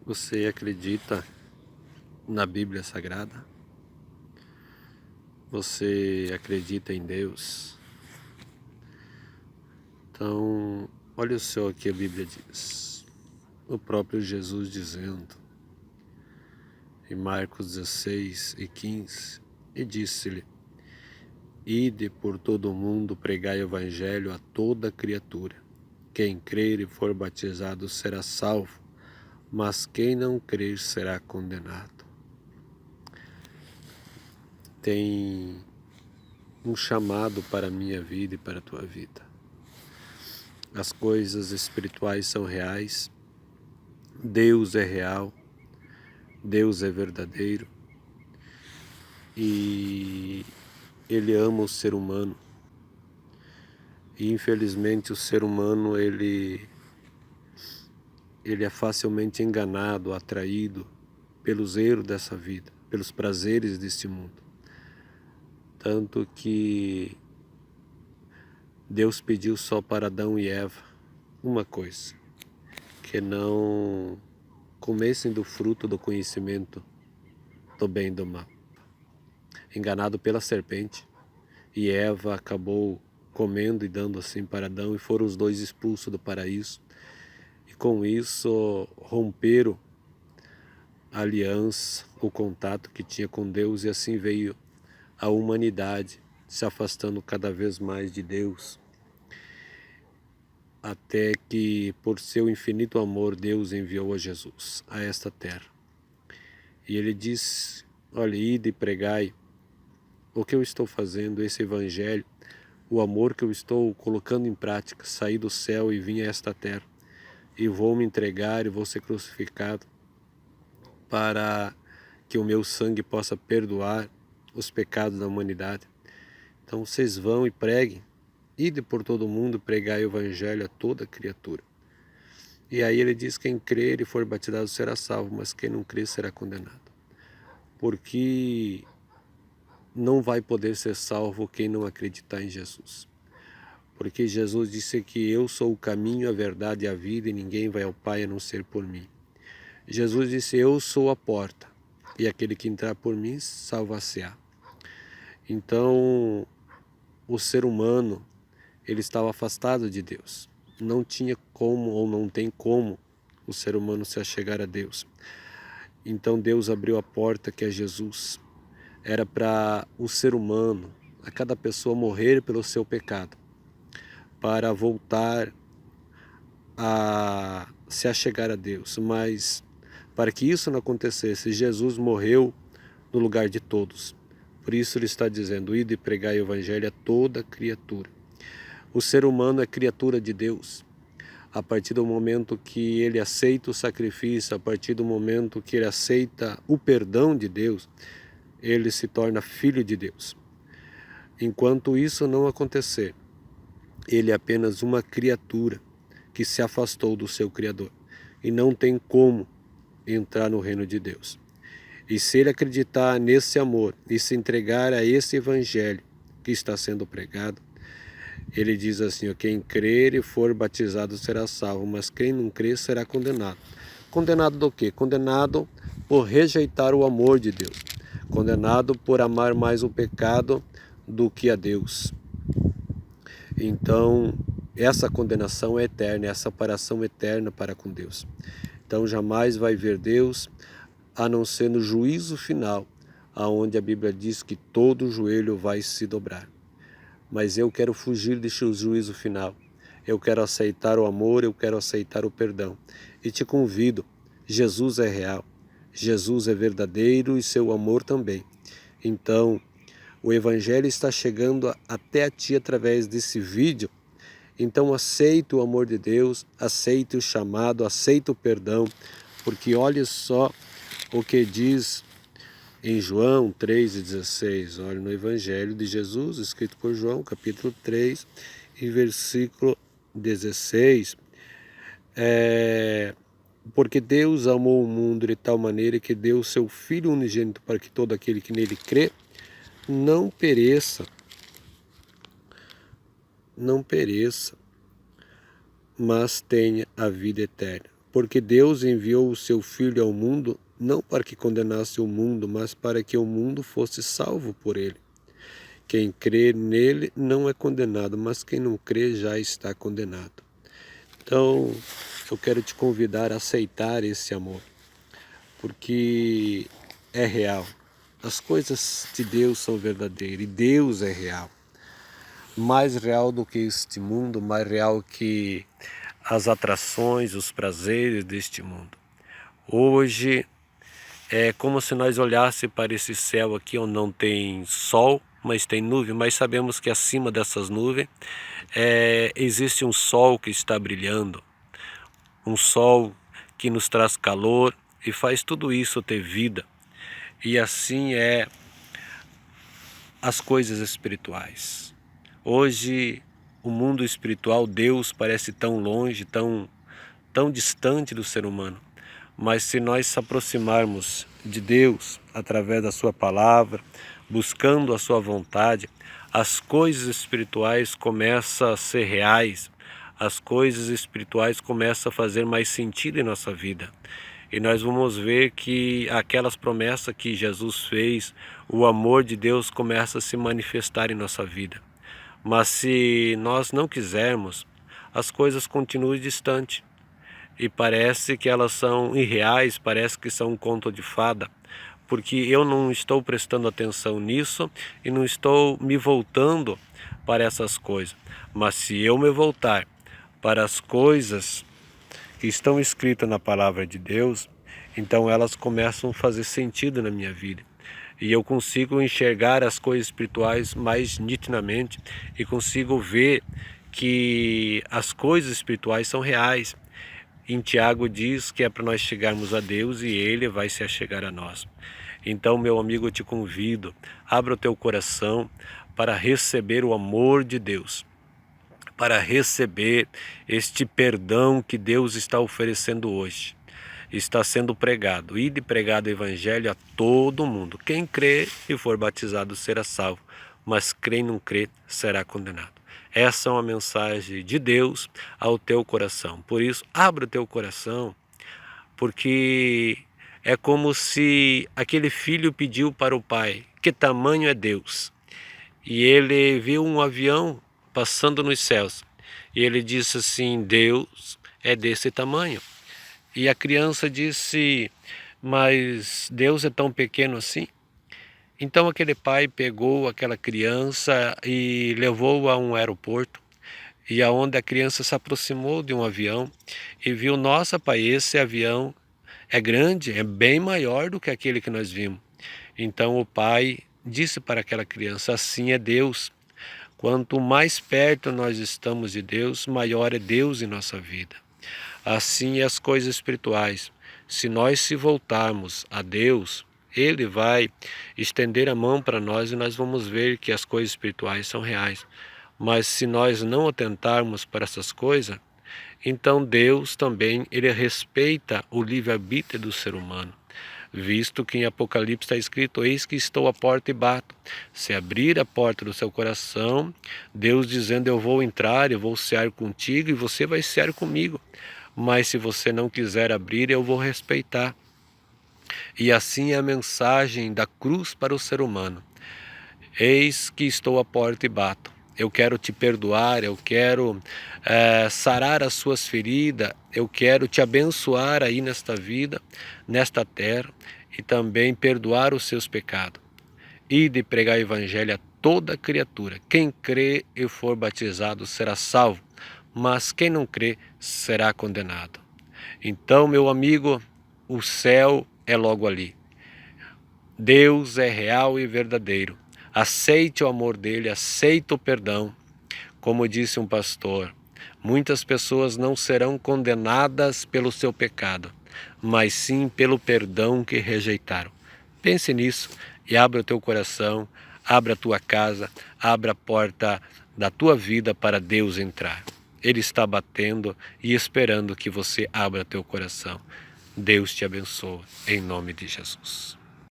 Você acredita na Bíblia Sagrada? Você acredita em Deus? Então, olha só o que a Bíblia diz. O próprio Jesus dizendo, em Marcos 16:15, e disse-lhe: Ide por todo o mundo, pregai o Evangelho a toda criatura. Quem crer e for batizado será salvo, mas quem não crer será condenado. Tem um chamado para a minha vida e para a tua vida. As coisas espirituais são reais, Deus é real, Deus é verdadeiro e Ele ama o ser humano. E infelizmente o ser humano ele é facilmente enganado, atraído pelos erros dessa vida, pelos prazeres deste mundo. Tanto que Deus pediu só para Adão e Eva uma coisa, que não comessem do fruto do conhecimento do bem e do mal. Enganado pela serpente, e Eva acabou comendo e dando assim para Adão, e foram os dois expulsos do paraíso, e com isso romperam a aliança, o contato que tinha com Deus, e assim veio a humanidade se afastando cada vez mais de Deus, até que por seu infinito amor Deus enviou a Jesus a esta terra. E ele disse: olha, ide e pregai o que eu estou fazendo, esse evangelho, o amor que eu estou colocando em prática. Saí do céu e vim a esta terra, e vou me entregar e vou ser crucificado para que o meu sangue possa perdoar os pecados da humanidade. Então vocês vão e preguem, ide por todo o mundo, pregai o evangelho a toda criatura. E aí ele diz: quem crer e for batizado será salvo, mas quem não crer será condenado. Porque não vai poder ser salvo quem não acreditar em Jesus. Porque Jesus disse que eu sou o caminho, a verdade e a vida, e ninguém vai ao Pai a não ser por mim. Jesus disse: eu sou a porta, e aquele que entrar por mim salvar-se-á. Então, o ser humano, ele estava afastado de Deus. Não tinha como, ou não tem como, o ser humano se achegar a Deus. Então Deus abriu a porta, que é Jesus. Era para o ser humano, a cada pessoa morrer pelo seu pecado, para voltar a se achegar a Deus. Mas para que isso não acontecesse, Jesus morreu no lugar de todos. Por isso ele está dizendo: ide e pregai o evangelho a toda criatura. O ser humano é criatura de Deus. A partir do momento que ele aceita o sacrifício, a partir do momento que ele aceita o perdão de Deus, ele se torna filho de Deus. Enquanto isso não acontecer, ele é apenas uma criatura que se afastou do seu Criador e não tem como entrar no reino de Deus. E se ele acreditar nesse amor e se entregar a esse evangelho que está sendo pregado, ele diz assim: quem crer e for batizado será salvo, mas quem não crer será condenado. Condenado do quê? Condenado por rejeitar o amor de Deus. Condenado por amar mais o pecado do que a Deus. Então, essa condenação é eterna, é a separação eterna para com Deus. Então, jamais vai ver Deus, a não ser no juízo final, aonde a Bíblia diz que todo joelho vai se dobrar. Mas eu quero fugir deste juízo final. Eu quero aceitar o amor, eu quero aceitar o perdão. E te convido, Jesus é real, Jesus é verdadeiro e seu amor também. Então, o Evangelho está chegando até a ti através desse vídeo. Então aceite o amor de Deus, aceite o chamado, aceite o perdão, porque olha só o que diz em João 3:16, olha, no Evangelho de Jesus, escrito por João, capítulo 3, e versículo 16, porque Deus amou o mundo de tal maneira que deu o seu Filho unigênito para que todo aquele que nele crê não pereça, mas tenha a vida eterna. Porque Deus enviou o seu Filho ao mundo, não para que condenasse o mundo, mas para que o mundo fosse salvo por ele. Quem crê nele não é condenado, mas quem não crê já está condenado. Então, eu quero te convidar a aceitar esse amor, porque é real. As coisas de Deus são verdadeiras e Deus é real. Mais real do que este mundo, mais real que as atrações, os prazeres deste mundo. Hoje é como se nós olhássemos para esse céu aqui onde não tem sol, mas tem nuvem, mas sabemos que acima dessas nuvens existe um sol que está brilhando, um sol que nos traz calor e faz tudo isso ter vida. E assim é as coisas espirituais. Hoje o mundo espiritual, Deus parece tão longe, tão distante do ser humano. Mas se nós se aproximarmos de Deus através da sua palavra, buscando a sua vontade, as coisas espirituais começam a ser reais, as coisas espirituais começam a fazer mais sentido em nossa vida. E nós vamos ver que aquelas promessas que Jesus fez, o amor de Deus começa a se manifestar em nossa vida. Mas se nós não quisermos, as coisas continuam distantes. E parece que elas são irreais, parece que são um conto de fada, porque eu não estou prestando atenção nisso e não estou me voltando para essas coisas. Mas se eu me voltar para as coisas que estão escritas na palavra de Deus, então elas começam a fazer sentido na minha vida. E eu consigo enxergar as coisas espirituais mais nitidamente e consigo ver que as coisas espirituais são reais. Em Tiago diz que é para nós chegarmos a Deus e Ele vai se achegar a nós. Então, meu amigo, eu te convido, abra o teu coração para receber o amor de Deus, para receber este perdão que Deus está oferecendo hoje. Está sendo pregado, e de pregado o Evangelho a todo mundo. Quem crê e for batizado será salvo, mas quem não crê será condenado. Essa é uma mensagem de Deus ao teu coração. Por isso, abra o teu coração, porque é como se aquele filho pediu para o pai: que tamanho é Deus? E ele viu um avião passando nos céus. E ele disse assim: Deus é desse tamanho. E a criança disse: mas Deus é tão pequeno assim? Então aquele pai pegou aquela criança e levou-a a um aeroporto, e aonde a criança se aproximou de um avião e viu: nossa pai, esse avião é grande, é bem maior do que aquele que nós vimos. Então o pai disse para aquela criança: assim é Deus. Quanto mais perto nós estamos de Deus, maior é Deus em nossa vida. Assim é as coisas espirituais. Se nós se voltarmos a Deus, Ele vai estender a mão para nós e nós vamos ver que as coisas espirituais são reais. Mas se nós não atentarmos para essas coisas, então Deus também ele respeita o livre-arbítrio do ser humano. Visto que em Apocalipse está escrito: eis que estou à porta e bato. Se abrir a porta do seu coração, Deus dizendo: eu vou entrar, eu vou cear contigo e você vai cear comigo. Mas se você não quiser abrir, eu vou respeitar. E assim é a mensagem da cruz para o ser humano: eis que estou à porta e bato. Eu quero te perdoar, eu quero sarar as suas feridas, eu quero te abençoar aí nesta vida, nesta terra, e também perdoar os seus pecados. E de pregar o evangelho a toda criatura. Quem crê e for batizado será salvo, mas quem não crê será condenado. Então, meu amigo, o céu é logo ali. Deus é real e verdadeiro. Aceite o amor dele, aceite o perdão. Como disse um pastor, muitas pessoas não serão condenadas pelo seu pecado, mas sim pelo perdão que rejeitaram. Pense nisso e abra o teu coração, abra a tua casa, abra a porta da tua vida para Deus entrar. Ele está batendo e esperando que você abra teu coração. Deus te abençoe, em nome de Jesus.